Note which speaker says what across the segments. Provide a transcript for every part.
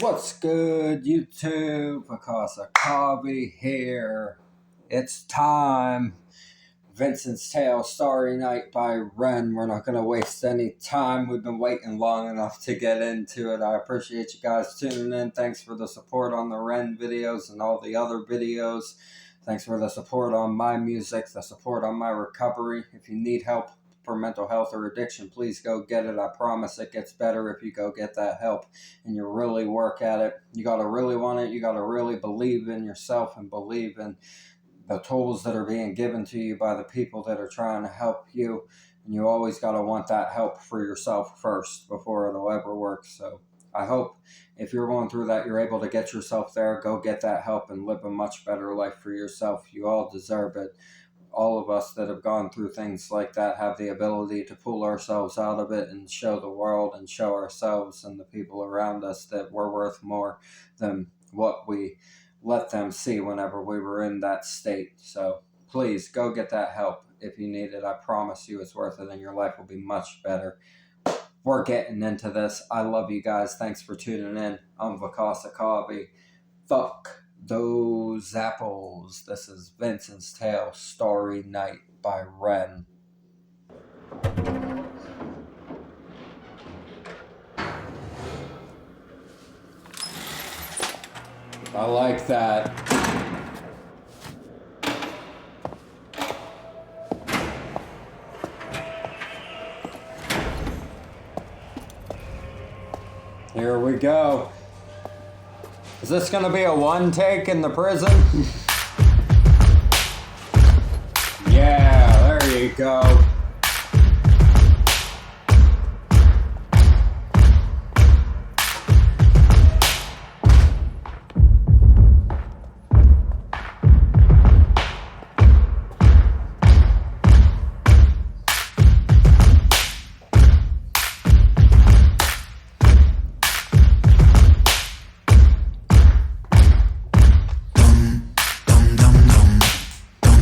Speaker 1: What's good, YouTube? Vakasa Kavi here. It's time. Vincent's Tale, Starry Night by Ren. We're not going to waste any time. We've been waiting long enough to get into it. I appreciate you guys tuning in. Thanks for the support on the Ren videos and all the other videos. Thanks for the support on my music, the support on my recovery. If you need help for mental health or addiction, please go get it. I promise it gets better if you go get that help and you really work at it. You got to really want it. You got to really believe in yourself and believe in the tools that are being given to you by the people that are trying to help you. And you always got to want that help for yourself first before it'll ever work. So I hope if you're going through that, you're able to get yourself there, go get that help and live a much better life for yourself. You all deserve it. All of us that have gone through things like that have the ability to pull ourselves out of it and show the world and show ourselves and the people around us that we're worth more than what we let them see whenever we were in that state. So please go get that help if you need it. I promise you it's worth it and your life will be much better. We're getting into this. I love you guys. Thanks for tuning in. I'm Vakasa Kavi. Fuck those apples. This is Vincent's Tale, Starry Night by Ren. I like that. Here we go. Is this gonna be a one take in the prison? Yeah, there you go.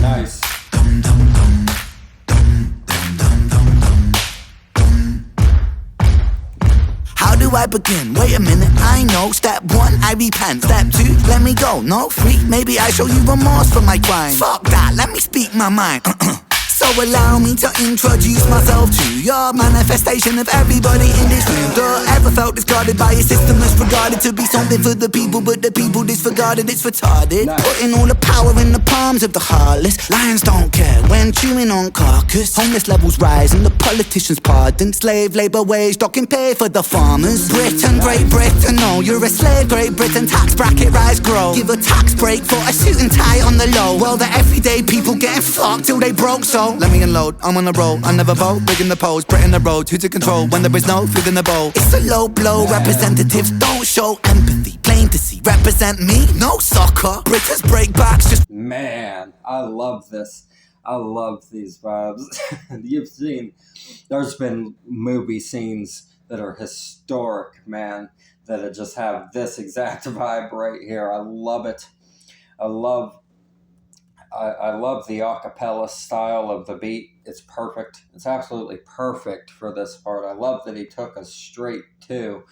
Speaker 1: Nice.
Speaker 2: How do I begin? Wait a minute, I know. Step one, I repent. Step two, let me go. No, three, maybe I show you remorse for my crime. Fuck that, let me speak my mind. So allow me to introduce myself to your manifestation of everybody in this room. Ever felt discarded by a system that's regarded to be something for the people, but the people disregarded, it's retarded.
Speaker 1: Nice.
Speaker 2: Putting all the power in the palms of the heartless. Lions don't care when chewing on carcass. Homeless levels rise and the politicians pardon. Slave labour wage docking pay for the farmers. Britain, Great Britain, no, you're a slave. Great Britain, tax bracket rise, grow. Give a tax break for a suit and tie on the low. Well, the everyday people getting fucked till they broke, so let me unload, I'm on a roll. I never vote, big in the polls, Britain the road, who to control when there is no food in the bowl. It's a low blow, representatives don't show empathy. Plain to see, represent me, no soccer. Britons break backs, just
Speaker 1: Man, I love this. I love these vibes. You've seen, there's been movie scenes that are historic, man, that just have this exact vibe right here. I love it. I love the acapella style of the beat. It's perfect. It's absolutely perfect for this part. I love that he took us straight to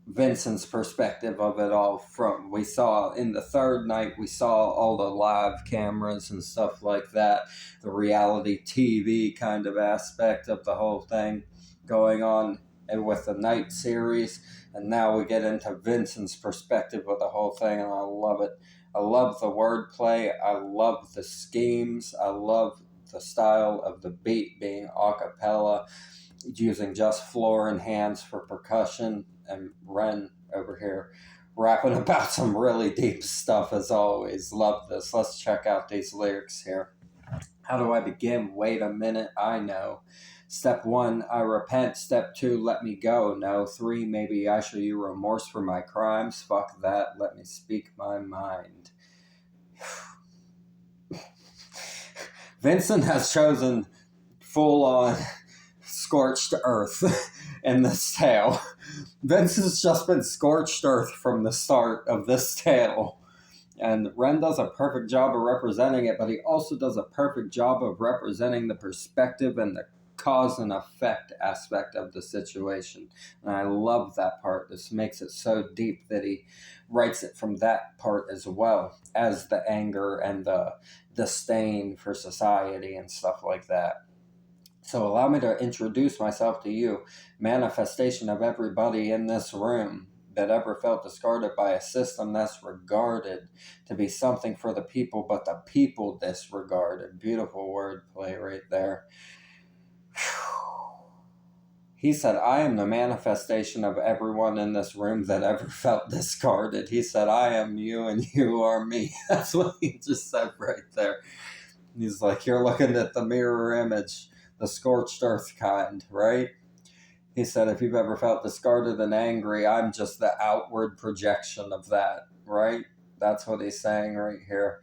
Speaker 1: Vincent's perspective of it all. From we saw in the third night, we saw all the live cameras and stuff like that, the reality TV kind of aspect of the whole thing going on, and with the night series, and now we get into Vincent's perspective of the whole thing, and I love it. I love the wordplay. I love the schemes. I love the style of the beat being a cappella, using just floor and hands for percussion, and Ren over here rapping about some really deep stuff as always. Love this. Let's check out these lyrics here. How do I begin? Wait a minute, I know. Step one, I repent. Step two, let me go. No. Three, maybe I show you remorse for my crimes. Fuck that, let me speak my mind. Vincent has chosen full-on scorched earth in this tale. Vincent's just been scorched earth from the start of this tale. And Ren does a perfect job of representing it, but he also does a perfect job of representing the perspective and the cause and effect aspect of the situation. And I love that part. This makes it so deep that he writes it from that part as well as the anger and the disdain for society and stuff like that. So allow me to introduce myself to you, manifestation of everybody in this room that ever felt discarded by a system that's regarded to be something for the people, but the people disregarded. Beautiful wordplay right there. He said, I am the manifestation of everyone in this room that ever felt discarded. He said, I am you and you are me. That's what he just said right there. He's like, you're looking at the mirror image, the scorched earth kind, right? He said, if you've ever felt discarded and angry, I'm just the outward projection of that, right? That's what he's saying right here.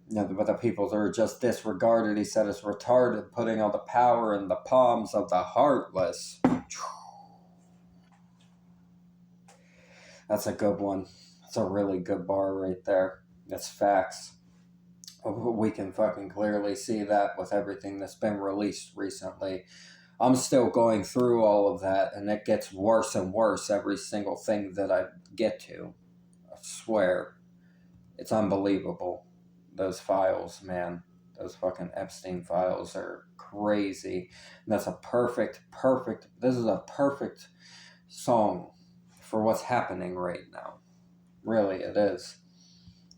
Speaker 1: You know, but the people that are just disregarded, he said, it's retarded, putting all the power in the palms of the heartless. That's a good one. That's a really good bar right there. That's facts. We can fucking clearly see that with everything that's been released recently. I'm still going through all of that, and it gets worse and worse every single thing that I get to. I swear. It's unbelievable. Those files, man. Those fucking Epstein files are crazy. And that's a this is a perfect song for what's happening right now. Really, it is.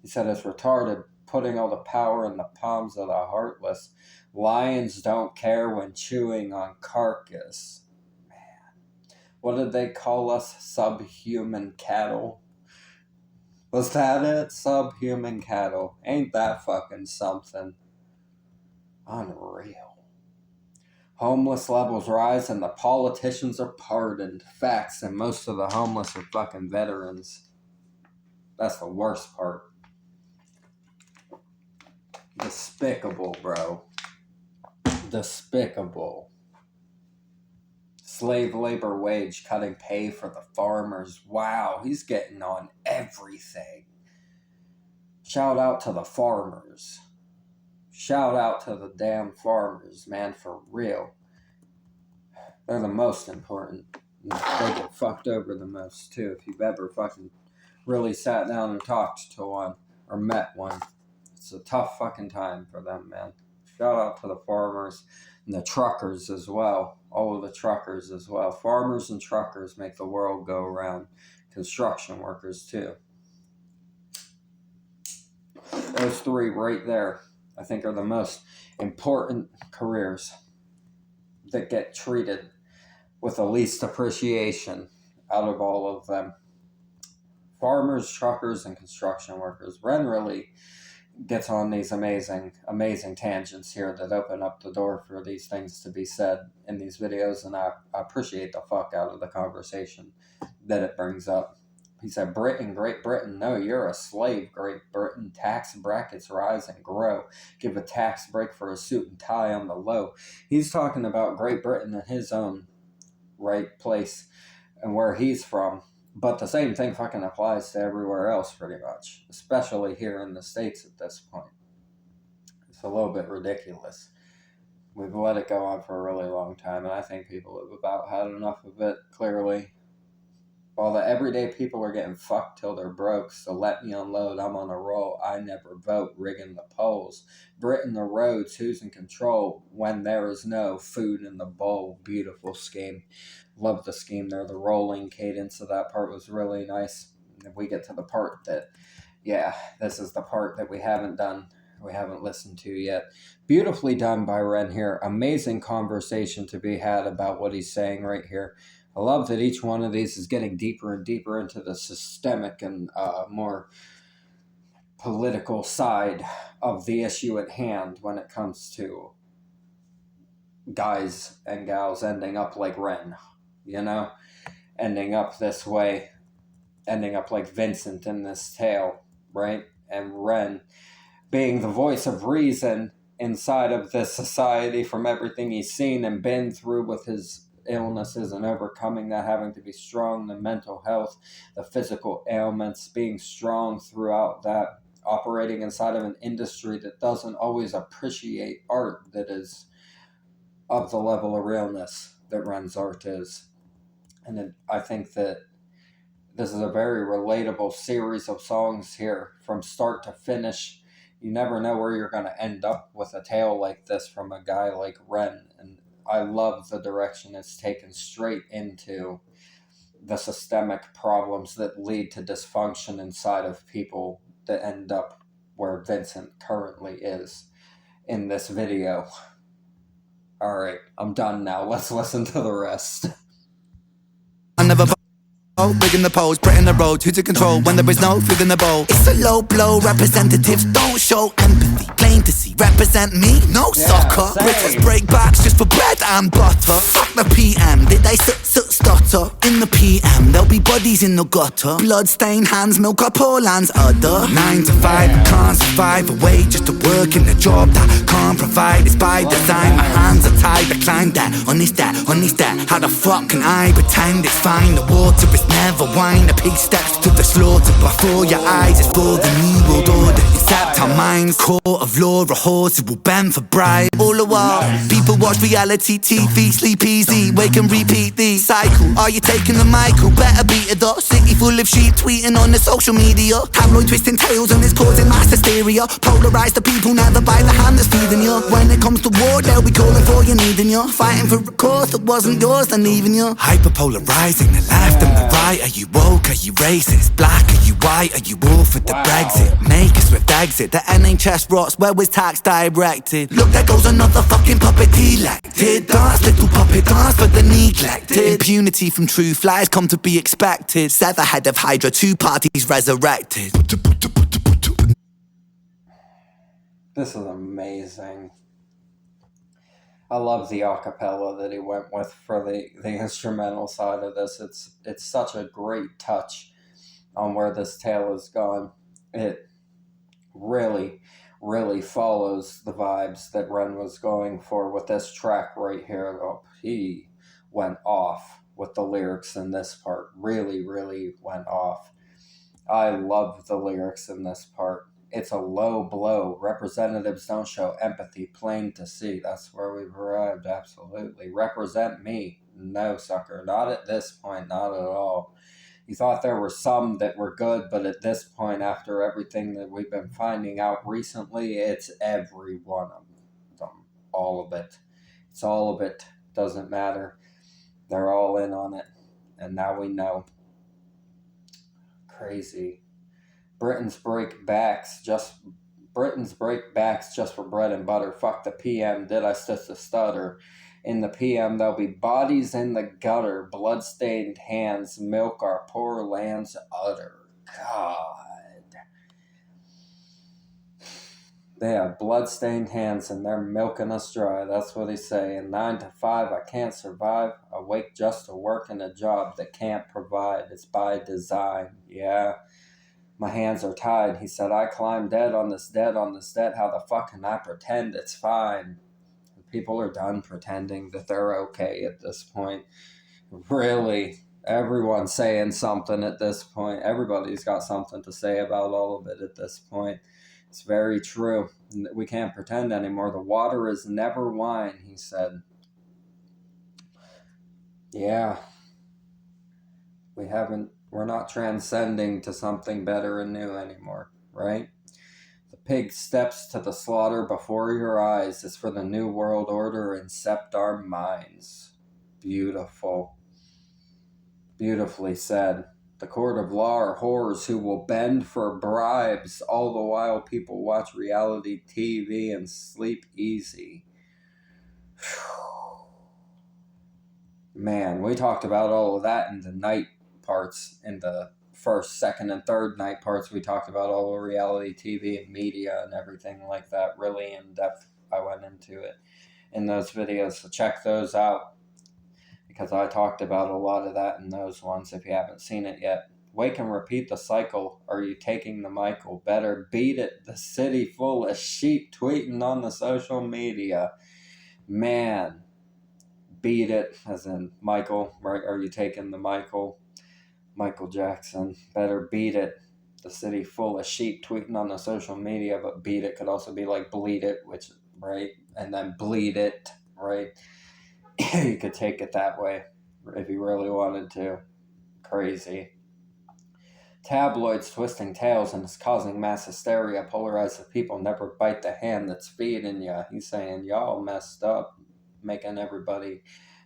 Speaker 1: He said it's retarded, putting all the power in the palms of the heartless. Lions don't care when chewing on carcass. Man. What did they call us? Subhuman cattle? Was that it? Subhuman cattle. Ain't that fucking something? Unreal. Homeless levels rise and the politicians are pardoned. Facts, and most of the homeless are fucking veterans. That's the worst part. Despicable, bro. Despicable. Slave labor wage cutting pay for the farmers. Wow, he's getting on everything. Shout out to the farmers. Shout out to the damn farmers, man, for real. They're the most important. They get fucked over the most, too. If you've ever fucking really sat down and talked to one or met one, it's a tough fucking time for them, man. Shout out to the farmers and the truckers as well. All of the truckers as well. Farmers and truckers make the world go around. Construction workers, too. Those three right there, I think, are the most important careers that get treated with the least appreciation out of all of them. Farmers, truckers, and construction workers. Ren really gets on these amazing tangents here that open up the door for these things to be said in these videos, and I appreciate the fuck out of the conversation that it brings up. He said, Great Britain, no, you're a slave, Great Britain. Tax brackets rise and grow. Give a tax break for a suit and tie on the low. He's talking about Great Britain in his own right place and where he's from. But the same thing fucking applies to everywhere else pretty much, especially here in the States at this point. It's a little bit ridiculous. We've let it go on for a really long time, and I think people have about had enough of it, clearly. While the everyday people are getting fucked till they're broke, so let me unload, I'm on a roll, I never vote, rigging the polls. Britain the roads, who's in control when there is no food in the bowl? Beautiful scheme. Love the scheme there. The rolling cadence of that part was really nice. And we get to the part that, yeah, this is the part that we haven't listened to yet. Beautifully done by Ren here. Amazing conversation to be had about what he's saying right here. I love that each one of these is getting deeper and deeper into the systemic and more political side of the issue at hand when it comes to guys and gals ending up like Ren, you know? Ending up this way, ending up like Vincent in this tale, right? And Ren being the voice of reason inside of this society from everything he's seen and been through with his illnesses and overcoming that, having to be strong, the mental health, the physical ailments, being strong throughout that, operating inside of an industry that doesn't always appreciate art that is of the level of realness that Ren's art is. And I think that this is a very relatable series of songs here from start to finish. You never know where you're going to end up with a tale like this from a guy like Ren. And I love the direction it's taken straight into the systemic problems that lead to dysfunction inside of people that end up where Vincent currently is in this video. Alright, I'm done now. Let's listen to the rest.
Speaker 2: I never big in the pose, Brit in the road, who to control when there is no food in the bowl. It's a low blow, representatives don't show empathy. Plain to see, represent me, no soccer. British break backs just for bread and butter. Fuck the PM, did they stutter? In the PM, there'll be bodies in the gutter. Blood-stained hands, milk up all lands udder. 9 to 5, I can't survive away just to work in a job that can't provide. It's by design, my hands are tied, I climb that, on this that. How the fuck can I pretend it's fine? The water is never wine. The pig steps to the slaughter before your eyes. It's for the new world order. Except our minds, court of law, a horse who will bend for bribe. All the while, people watch reality TV, sleep easy, wake and repeat the cycle. Are you taking the Michael? Better beat it up. City full of sheep tweeting on the social media. Tabloid twisting tails and it's causing mass hysteria. Polarize the people, never by the hand that's feeding you. When it comes to war, they'll be calling for you, needing you. Fighting for a cause that wasn't yours, then leaving you. Hyperpolarizing the left and the right. Are you woke? Are you racist? Black? Are you white? Are you all for the Brexit? Make a swift exit. The NHS rots. Where was tax directed? Look, there goes another fucking puppet elected. Dance, little puppet, dance for the neglected. Impunity from true flies come to be expected. Sever head of Hydra, 2 parties resurrected.
Speaker 1: This is amazing. I love the acapella that he went with for the instrumental side of this. It's such a great touch on where this tale has gone. It really, really follows the vibes that Ren was going for with this track right here. Oh, he went off with the lyrics in this part. Really, really went off. I love the lyrics in this part. It's a low blow. Representatives don't show empathy, plain to see. That's where we've arrived, absolutely. Represent me. No, sucker. Not at this point, not at all. You thought there were some that were good, but at this point, after everything that we've been finding out recently, it's every one of them. All of it. It's all of it. Doesn't matter. They're all in on it. And now we know. Crazy. Britain's break backs just for bread and butter. Fuck the PM, did I just a stutter? In the PM, there'll be bodies in the gutter, blood-stained hands milk our poor land's udder. God. They have blood-stained hands and they're milking us dry. That's what they say. In 9 to 5, I can't survive. Awake just to work in a job that can't provide. It's by design. Yeah. My hands are tied. He said, I climbed dead on this dead. How the fuck can I pretend it's fine? People are done pretending that they're okay at this point. Really, everyone's saying something at this point. Everybody's got something to say about all of it at this point. It's very true. We can't pretend anymore. The water is never wine, he said. Yeah. We're not transcending to something better and new anymore, right? The pig steps to the slaughter before your eyes is for the new world order and incept our minds. Beautiful. Beautifully said. The court of law are whores who will bend for bribes, all the while people watch reality TV and sleep easy. Man, we talked about all of that in the night parts. In the first, second, and third night parts, we talked about all the reality TV and media and everything like that. Really in depth, I went into it in those videos, so check those out, because I talked about a lot of that in those ones if you haven't seen it yet. Wake and repeat the cycle. Are you taking the Michael? Better beat it. The city full of sheep tweeting on the social media. Man, beat it, as in Michael, right? Are you taking the Michael? Michael Jackson. Better beat it. The city full of sheep tweeting on the social media, but beat it could also be like bleed it, which, right? And then bleed it, right? You could take it that way if you really wanted to. Crazy. Tabloids twisting tales and it's causing mass hysteria. Polarized people never bite the hand that's feeding you. He's saying y'all messed up, making everybody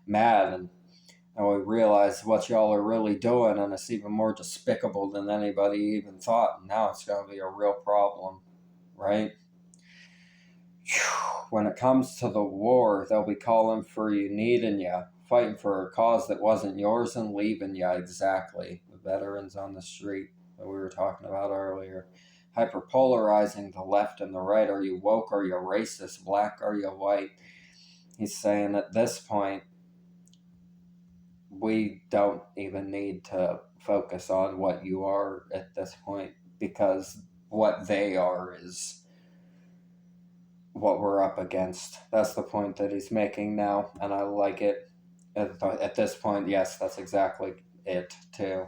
Speaker 1: mad, and we realize what y'all are really doing, and it's even more despicable than anybody even thought. And now it's going to be a real problem, right? When it comes to the war, they'll be calling for you, needing you, fighting for a cause that wasn't yours and leaving you. Exactly. The veterans on the street that we were talking about earlier. Hyperpolarizing the left and the right. Are you woke? Are you racist? Black? Are you white? He's saying at this point, we don't even need to focus on what you are at this point, because what they are is what we're up against. That's the point that he's making now, and I like it. At this point, yes, that's exactly it, too.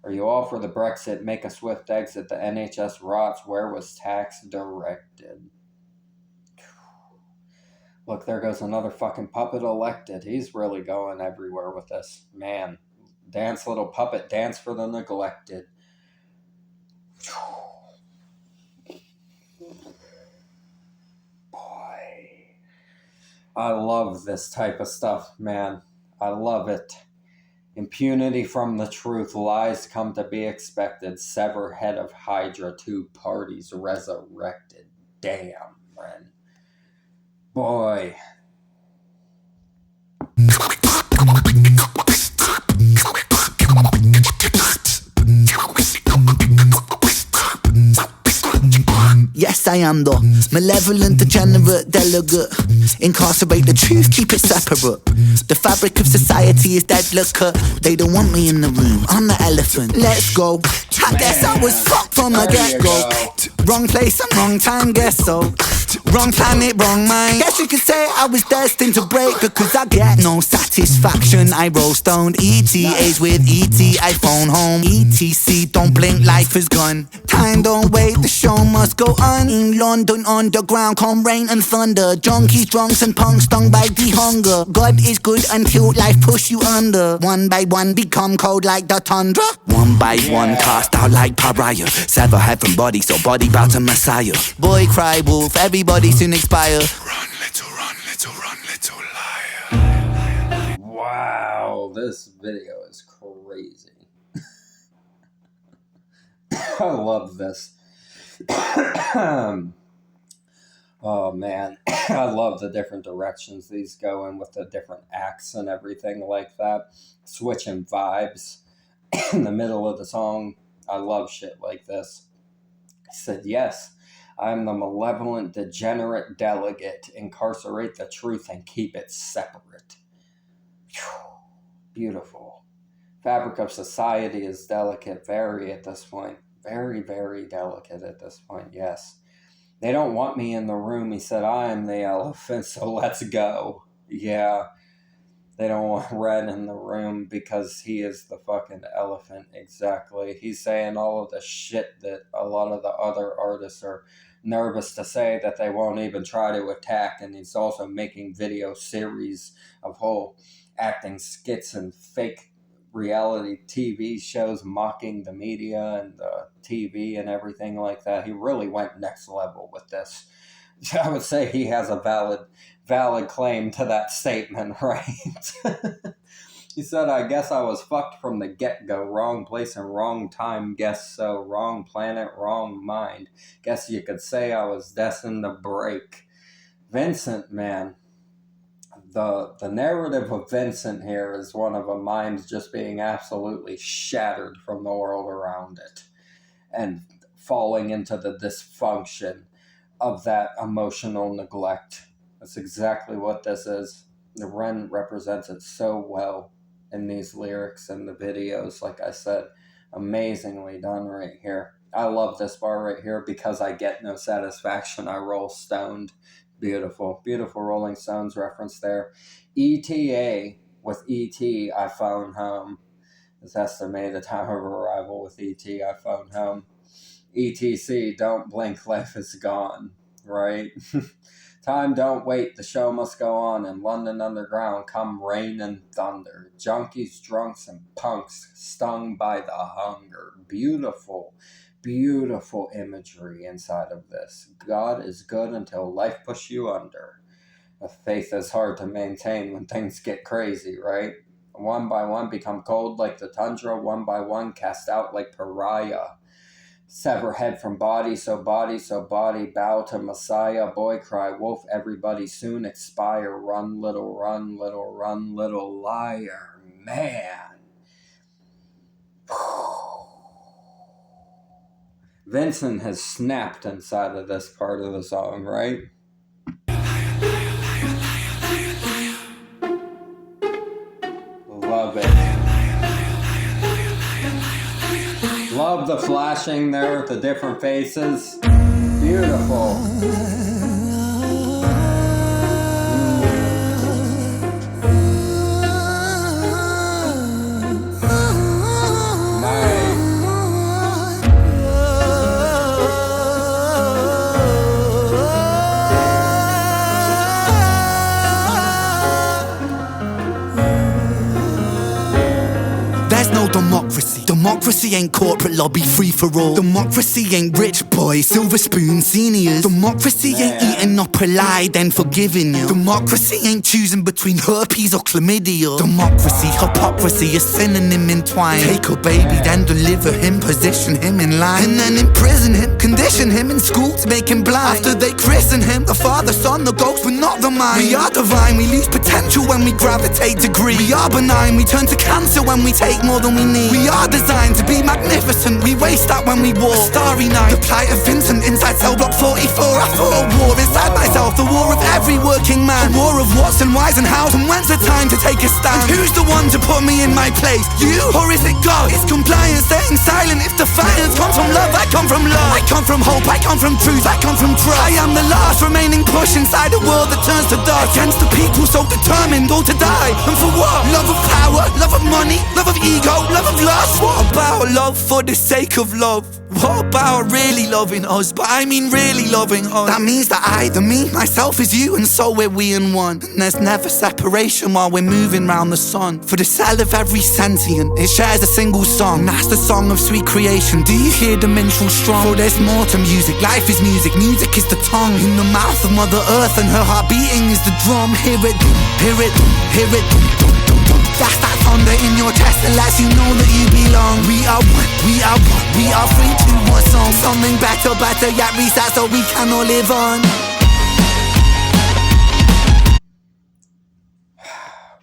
Speaker 1: Are you all for the Brexit? Make a swift exit. The NHS rots. Where was tax directed? Look, there goes another fucking puppet elected. He's really going everywhere with this. Man, dance, little puppet, dance for the neglected. I love this type of stuff, man. I love it. Impunity from the truth. Lies come to be expected. Sever head of Hydra. 2 parties resurrected. Damn, Ren. Boy.
Speaker 2: Yes, I am the malevolent, degenerate delegate. Incarcerate the truth, keep it separate. The fabric of society is delicate. They don't want me in the room, I'm the elephant. Let's go. I guess I was fucked from the get-go. Wrong place and wrong time, guess so. Wrong planet, wrong mind. Guess you could say I was destined to break, because I get no satisfaction. I roll stoned. ETA's with ET, I phone home. ETC, don't blink, life is gone. Time don't wait, the show must go on. In London underground, come rain and thunder. Junkies, drunks and punks stung by the hunger. God is good until life push you under. One by one become cold like the tundra. One by one cast out like pariah. Sever heaven body, so body bow to Messiah. Boy cry wolf, everybody soon expire.
Speaker 3: Run, little liar.
Speaker 1: Wow, this video is crazy. I love this. Oh man, I love the different directions these go in with the different acts and everything like that. Switching vibes in the middle of the song. I love shit like this. He said, yes, I am the malevolent, degenerate delegate. Incarcerate the truth and keep it separate. Beautiful. Fabric of society is delicate, very at this point. Very, very delicate at this point, yes. They don't want me in the room. He said, I am the elephant, so let's go. Yeah. They don't want Red in the room because he is the fucking elephant. Exactly. He's saying all of the shit that a lot of the other artists are nervous to say, that they won't even try to attack. And he's also making video series of whole acting skits and fake reality TV shows mocking the media and the TV and everything like that. He really went next level with this. I would say he has a valid claim to that statement, right? He said, I guess I was fucked from the get-go. Wrong place and wrong time, guess so. Wrong planet, wrong mind. Guess you could say I was destined to break. Vincent, man. The narrative of Vincent here is one of a mind just being absolutely shattered from the world around it and falling into the dysfunction of that emotional neglect. That's exactly what this is. The Ren represents it so well in these lyrics and the videos. Like I said, amazingly done right here. I love this bar right here. Because I get no satisfaction, I roll stoned. Beautiful, beautiful Rolling Stones reference there. ETA with ET, I phone home. This estimated time of arrival with ET, I phone home. ETC, don't blink, life is gone, right? Time don't wait, the show must go on. In London underground come rain and thunder. Junkies, drunks, and punks stung by the hunger. Beautiful, beautiful imagery inside of this. God is good until life push you under. A faith is hard to maintain when things get crazy, right? One by one become cold like the tundra. One by one cast out like pariah. Sever head from body, so body, so body, bow to Messiah, boy cry, wolf, everybody soon expire, run, little liar, man. Vincent has snapped inside of this part of the song, right? Love it. Love the flashing there with the different faces. Beautiful. Nice.
Speaker 2: There's no democracy. Democracy ain't corporate lobby free for all. Democracy ain't rich boys, silver spoon seniors. Democracy ain't eating up a lie then forgiving you. Democracy ain't choosing between herpes or chlamydia. Democracy, hypocrisy, a synonym entwined. Take a baby, then deliver him, position him in line, and then imprison him, condition him in school to make him blind. After they christen him, the Father, Son, the Ghost, but not the mind. We are divine, we lose potential when we gravitate to greed. We are benign, we turn to cancer when we take more than we need. We are designed to be magnificent, we waste that when we walk. A starry night, the plight of Vincent inside cell block 44. I fought a war inside myself, the war of every working man. A war of what's and why's and how's, and when's the time to take a stand. And who's the one to put me in my place? You, or is it God? It's compliance, staying silent. If defiance comes from love, I come from love. I come from hope, I come from truth, I come from trust. I am the last remaining push inside a world that turns to dust. Against the people so determined, all to die. And for what? Love of power, love of money, love of ego, love of lust. What about love for the sake of love? What about really loving us? But I mean really loving us. That means that I, the me, myself is you, and so we're we in one. And there's never separation while we're moving round the sun. For the cell of every sentient, it shares a single song. And that's the song of sweet creation. Do you hear the minstrel strong? For there's more to music, life is music, music is the tongue. In the mouth of Mother Earth, and her heart beating is the drum. Hear it, hear it, hear it. That's that thunder in your chest that lets you know that you belong. We are one, we are one, we are free to one song. Something better, yet reset so we can all live on.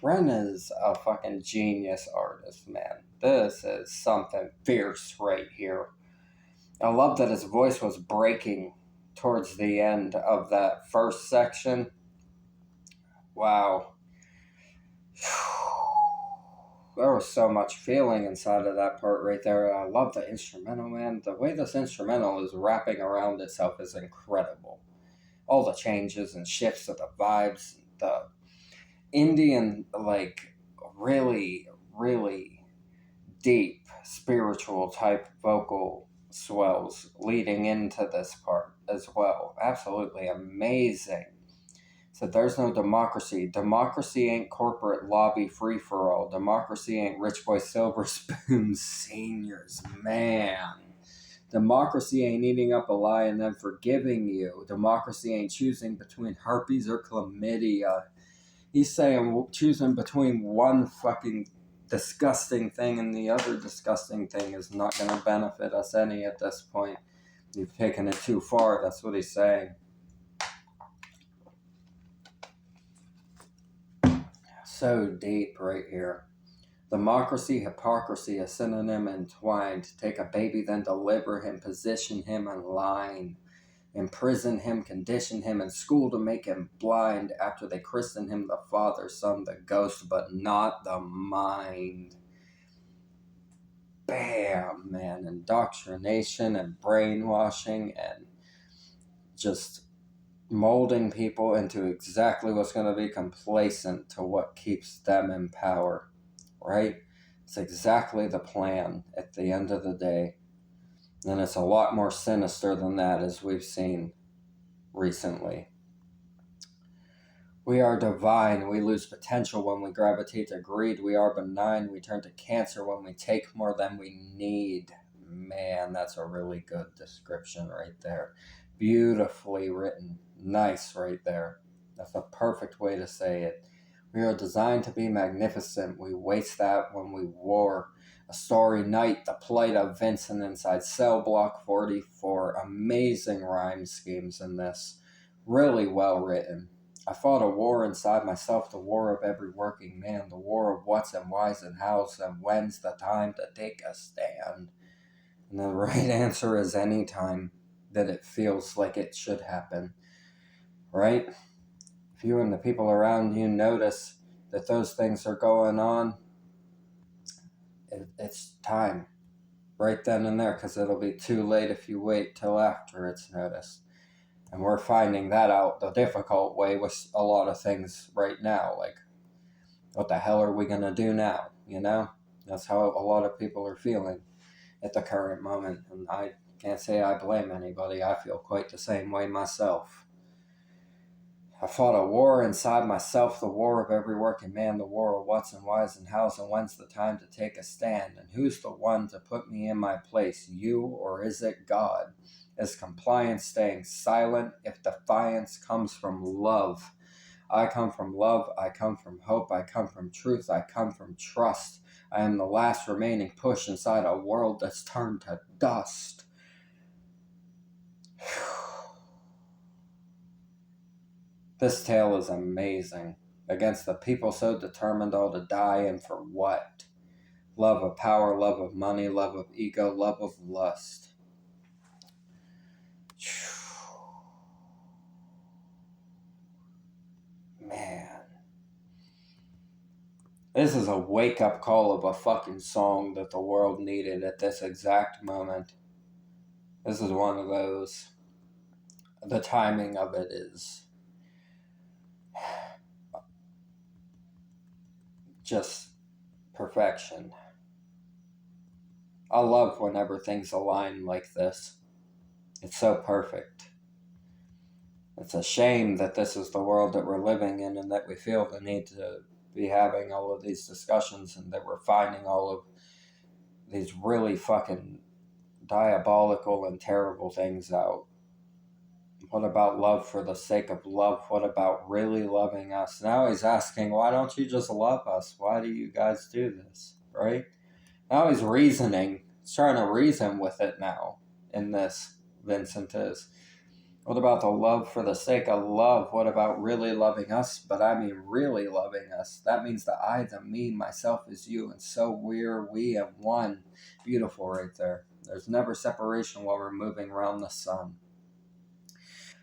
Speaker 1: Ren is a fucking genius artist, man. This is something fierce right here. I love that his voice was breaking towards the end of that first section. Wow. There was so much feeling inside of that part right there. I love the instrumental, man. The way this instrumental is wrapping around itself is incredible. All the changes and shifts of the vibes, the Indian, like, really, really deep, spiritual type vocal swells leading into this part as well. Absolutely amazing. So there's no democracy. Democracy ain't corporate lobby free-for-all. Democracy ain't rich boy silver spoon seniors. Man. Democracy ain't eating up a lie and then forgiving you. Democracy ain't choosing between herpes or chlamydia. He's saying choosing between one fucking disgusting thing and the other disgusting thing is not going to benefit us any at this point. You've taken it too far. That's what he's saying. So deep right here. Democracy, hypocrisy, a synonym entwined. Take a baby, then deliver him, position him in line. Imprison him, condition him in school to make him blind. After they christen him the Father, Son, the Ghost, but not the mind. Bam, man. Indoctrination and brainwashing and just molding people into exactly what's going to be complacent to what keeps them in power, right? It's exactly the plan at the end of the day. And it's a lot more sinister than that, as we've seen recently. We are divine. We lose potential when we gravitate to greed. We are benign. We turn to cancer when we take more than we need. Man, that's a really good description right there. Beautifully written. Nice right there. That's a perfect way to say it. We are designed to be magnificent. We waste that when we war. A Starry Night, the plight of Vincent inside cell block 44. Amazing rhyme schemes in this. Really well written. I fought a war inside myself, the war of every working man, the war of what's and why's and how's and when's the time to take a stand. And the right answer is any time that it feels like it should happen, right? If you and the people around you notice that those things are going on, it's time right then and there, because it'll be too late if you wait till after it's noticed. And we're finding that out the difficult way with a lot of things right now. Like, what the hell are we going to do now? You know? That's how a lot of people are feeling at the current moment. And I can't say I blame anybody. I feel quite the same way myself. I fought a war inside myself, the war of every working man, the war of what's and why's and how's and when's the time to take a stand. And who's the one to put me in my place, you or is it God? Is compliance staying silent if defiance comes from love? I come from love, I come from hope, I come from truth, I come from trust. I am the last remaining push inside a world that's turned to dust. This tale is amazing. Against the people so determined all to die, and for what? Love of power, love of money, love of ego, love of lust. Man. This is a wake-up call of a fucking song that the world needed at this exact moment. This is one of those. The timing of it is just perfection. I love whenever things align like this. It's so perfect. It's a shame that this is the world that we're living in and that we feel the need to be having all of these discussions and that we're finding all of these really fucking diabolical and terrible things out. What about love for the sake of love? What about really loving us? Now he's asking, why don't you just love us? Why do you guys do this? Right? Now he's reasoning. He's trying to reason with it now in this. Vincent is. What about the love for the sake of love? What about really loving us? But I mean really loving us. That means the I, the me, myself is you. And so we're we and one. Beautiful right there. There's never separation while we're moving around the sun.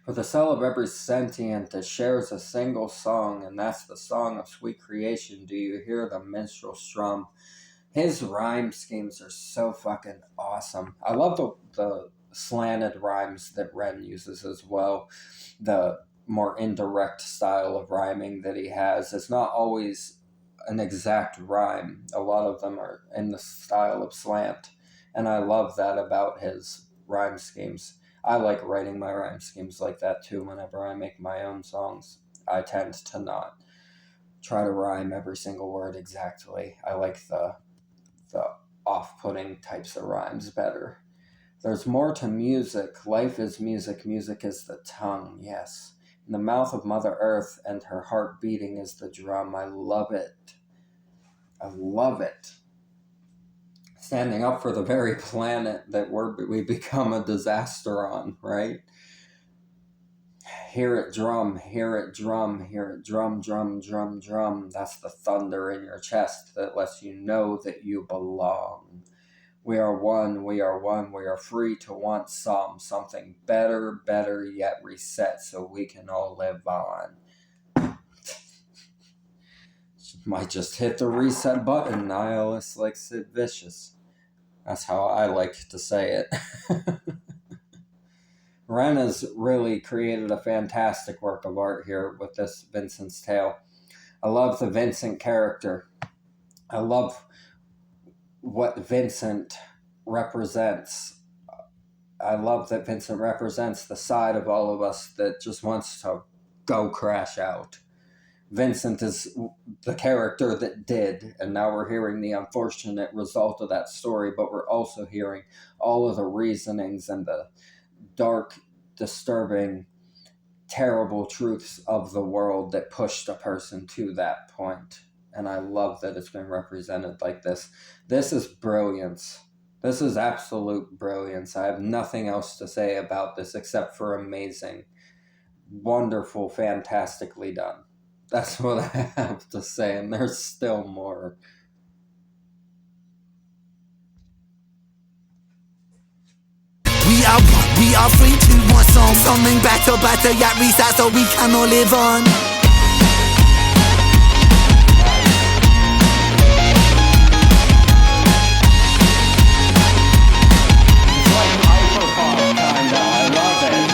Speaker 1: For the cell of every sentient that shares a single song, and that's the song of sweet creation. Do you hear the minstrel strum? His rhyme schemes are so fucking awesome. I love the slanted rhymes that Ren uses as well. The more indirect style of rhyming that he has. It's not always an exact rhyme. A lot of them are in the style of slant. And I love that about his rhyme schemes. I like writing my rhyme schemes like that too whenever I make my own songs. I tend to not try to rhyme every single word exactly. I like the off-putting types of rhymes better. There's more to music. Life is music. Music is the tongue, yes. In the mouth of Mother Earth and her heart beating is the drum. I love it. I love it. Standing up for the very planet that we become a disaster on, right? Hear it drum, hear it drum, hear it drum, drum, drum, drum. That's the thunder in your chest that lets you know that you belong. We are one, we are one, we are free to want something better, better yet reset so we can all live on. Might just hit the reset button, nihilist like Sid Vicious. That's how I like to say it. Ren has really created a fantastic work of art here with this Vincent's Tale. I love the Vincent character. I love what Vincent represents. I love that Vincent represents the side of all of us that just wants to go crash out. Vincent is the character that did, and now we're hearing the unfortunate result of that story, but we're also hearing all of the reasonings and the dark, disturbing, terrible truths of the world that pushed a person to that point. And I love that it's been represented like this. This is brilliance. This is absolute brilliance. I have nothing else to say about this except for amazing, wonderful, fantastically done. That's what I have to say, and there's still more.
Speaker 2: We are one, we are free to one song. Something better, yeah, reset so we can all live on.
Speaker 1: It's like hyperpop, kinda. I love it.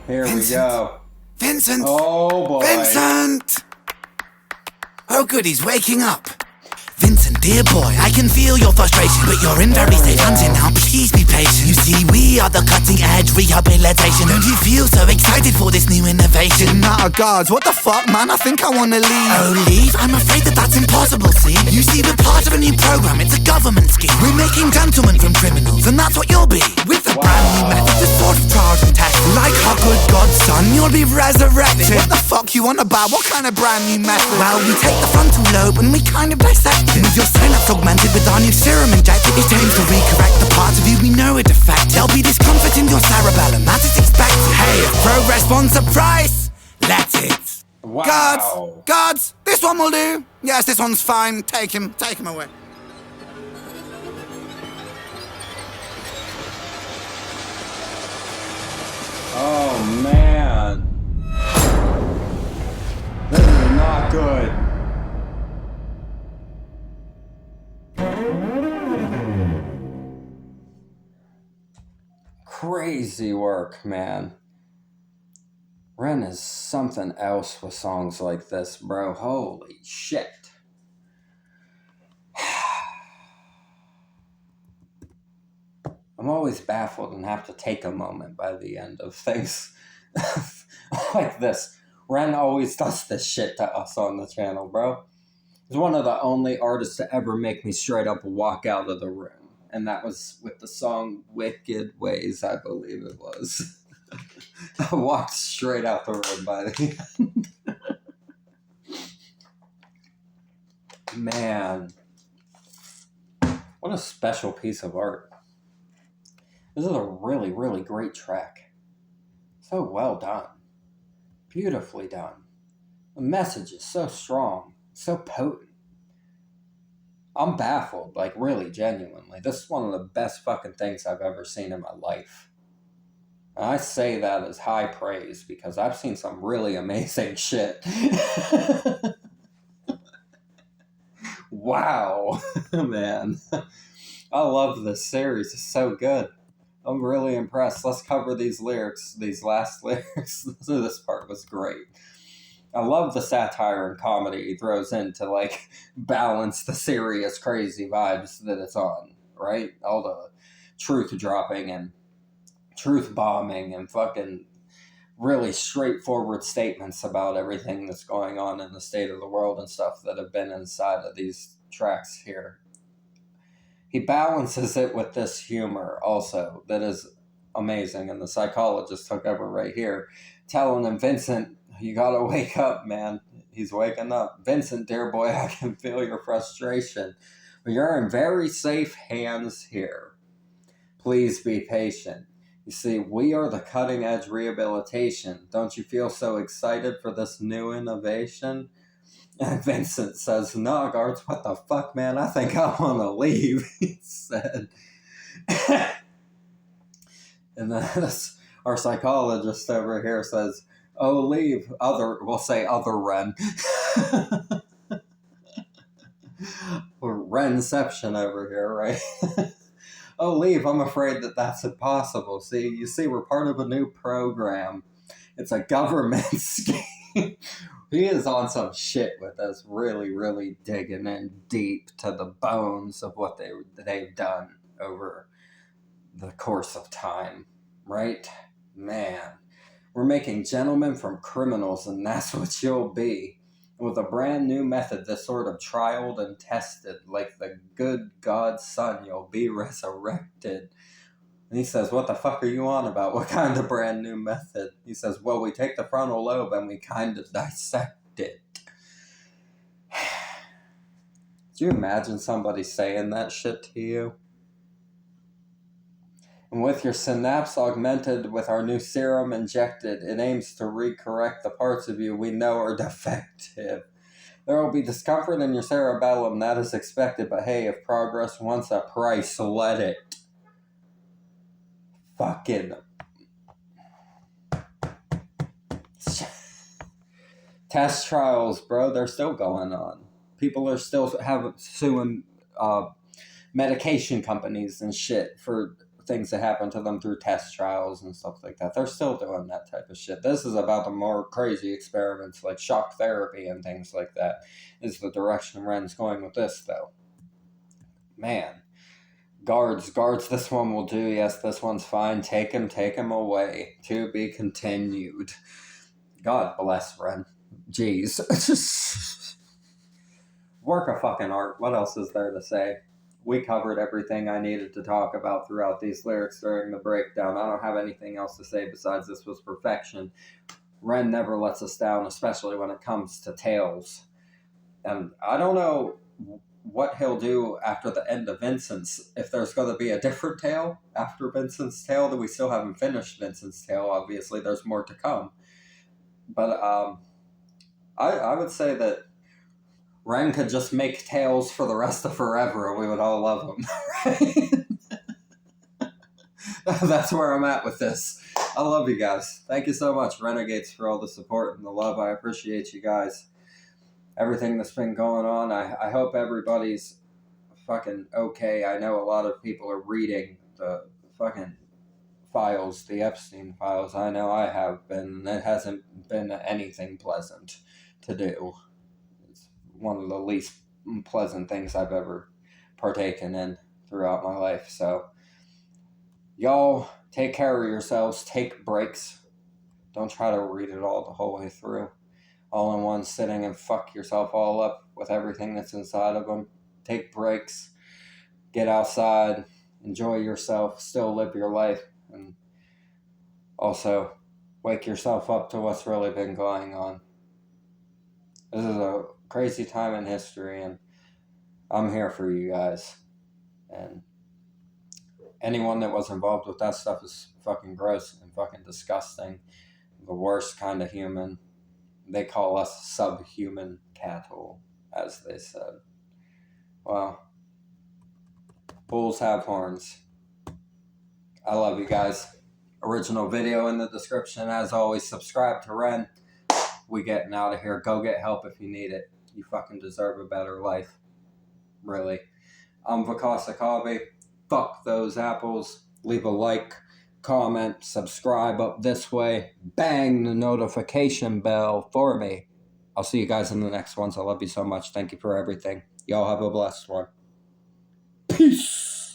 Speaker 1: Here we go.
Speaker 2: Vincent!
Speaker 1: Oh boy.
Speaker 2: Vincent! Oh good, he's waking up. Vincent, dear boy, I can feel your frustration, but you're in very safe hands here now, please be patient. You see, we are the cutting edge rehabilitation. Don't you feel so excited for this new innovation? Nah, gods, what the fuck, man? I think I wanna leave. Oh, leave? I'm afraid that that's impossible, see? You see, we're part of a new program, it's a government scheme. We're making gentlemen from criminals, and that's what you'll be. With a brand new method, this sort of trials and tests. Like our good God's son, you'll be resurrected. What the fuck you on about? What kind of brand new method? Well, we take the frontal lobe and we kind of dissect it. With your synapse augmented with our new serum injected, it aims to recorrect the parts of you we know are defective. There'll be discomfort in your cerebellum, that is expected. Hey, if progress wants a price, let it.
Speaker 1: Wow.
Speaker 2: Guards, this one will do. Yes, this one's fine. Take him away.
Speaker 1: Oh man. This is not good. Crazy work, man. Ren is something else with songs like this, bro. Holy shit. I'm always baffled and have to take a moment by the end of things like this. Ren always does this shit to us on the channel, bro. He's one of the only artists to ever make me straight up walk out of the room. And that was with the song Wicked Ways, I believe it was. I walked straight out the room by the end. Man. What a special piece of art. This is a really, really great track. So well done. Beautifully done. The message is so strong, so potent. I'm baffled, like really, genuinely. This is one of the best fucking things I've ever seen in my life. And I say that as high praise because I've seen some really amazing shit. Wow, man. I love this series. It's so good. I'm really impressed. Let's cover these lyrics, these last lyrics. This part was great. I love the satire and comedy he throws in to, like, balance the serious, crazy vibes that it's on, right? All the truth dropping and truth bombing and fucking really straightforward statements about everything that's going on in the state of the world and stuff that have been inside of these tracks here. He balances it with this humor also that is amazing, and the psychologist took over right here, telling him, Vincent, you gotta wake up, man. He's waking up. Vincent, dear boy, I can feel your frustration. But you're in very safe hands here. Please be patient. You see, we are the cutting edge rehabilitation. Don't you feel so excited for this new innovation? And Vincent says, no, guards, what the fuck, man? I think I want to leave, he said. And then our psychologist over here says, oh, leave. We'll say other Ren. Renception over here, right? Oh, leave. I'm afraid that's impossible. You see, we're part of a new program. It's a government scheme. He is on some shit with us, really, really digging in deep to the bones of what they've done over the course of time, right? Man, we're making gentlemen from criminals, and that's what you'll be. With a brand new method that's sort of trialed and tested, like the good God's son, you'll be resurrected. And he says, what the fuck are you on about? What kind of brand new method? He says, well, we take the frontal lobe and we kind of dissect it. Do you imagine somebody saying that shit to you? And with your synapse augmented with our new serum injected, it aims to recorrect the parts of you we know are defective. There will be discomfort in your cerebellum, that is expected, but hey, if progress wants a price, let it. Fucking test trials, bro, they're still going on. People are still suing medication companies and shit for things that happen to them through test trials and stuff like that. They're still doing that type of shit. This is about the more crazy experiments like shock therapy and things like that, is the direction Ren's going with this, though. Man. Guards, this one will do. Yes, this one's fine. Take him away. To be continued. God bless Ren. Jeez. Work of fucking art. What else is there to say? We covered everything I needed to talk about throughout these lyrics during the breakdown. I don't have anything else to say besides this was perfection. Ren never lets us down, especially when it comes to tales. And I don't know what he'll do after the end of Vincent's. If there's going to be a different tale after Vincent's Tale, that we still haven't finished Vincent's Tale. Obviously, there's more to come. But I would say that Ren could just make tales for the rest of forever and we would all love him. Right? That's where I'm at with this. I love you guys. Thank you so much, Renegades, for all the support and the love. I appreciate you guys. Everything that's been going on. I hope everybody's fucking okay. I know a lot of people are reading the fucking files, the Epstein files. I know I have been. It hasn't been anything pleasant to do. It's one of the least pleasant things I've ever partaken in throughout my life. So, y'all, take care of yourselves. Take breaks. Don't try to read it all the whole way through. All in one sitting and fuck yourself all up with everything that's inside of them. Take breaks. Get outside. Enjoy yourself. Still live your life. And also, wake yourself up to what's really been going on. This is a crazy time in history, and I'm here for you guys. And anyone that was involved with that stuff is fucking gross and fucking disgusting. The worst kind of human. They call us subhuman cattle, as they said. Well, bulls have horns. I love you guys. Original video in the description. As always, subscribe to Ren. We getting out of here. Go get help if you need it. You fucking deserve a better life. Really. I'm VKmusic. Fuck those apples. Leave a like, comment, subscribe up this way. Bang the notification bell for me. I'll see you guys in the next ones. I love you so much. Thank you for everything. Y'all have a blessed one. Peace.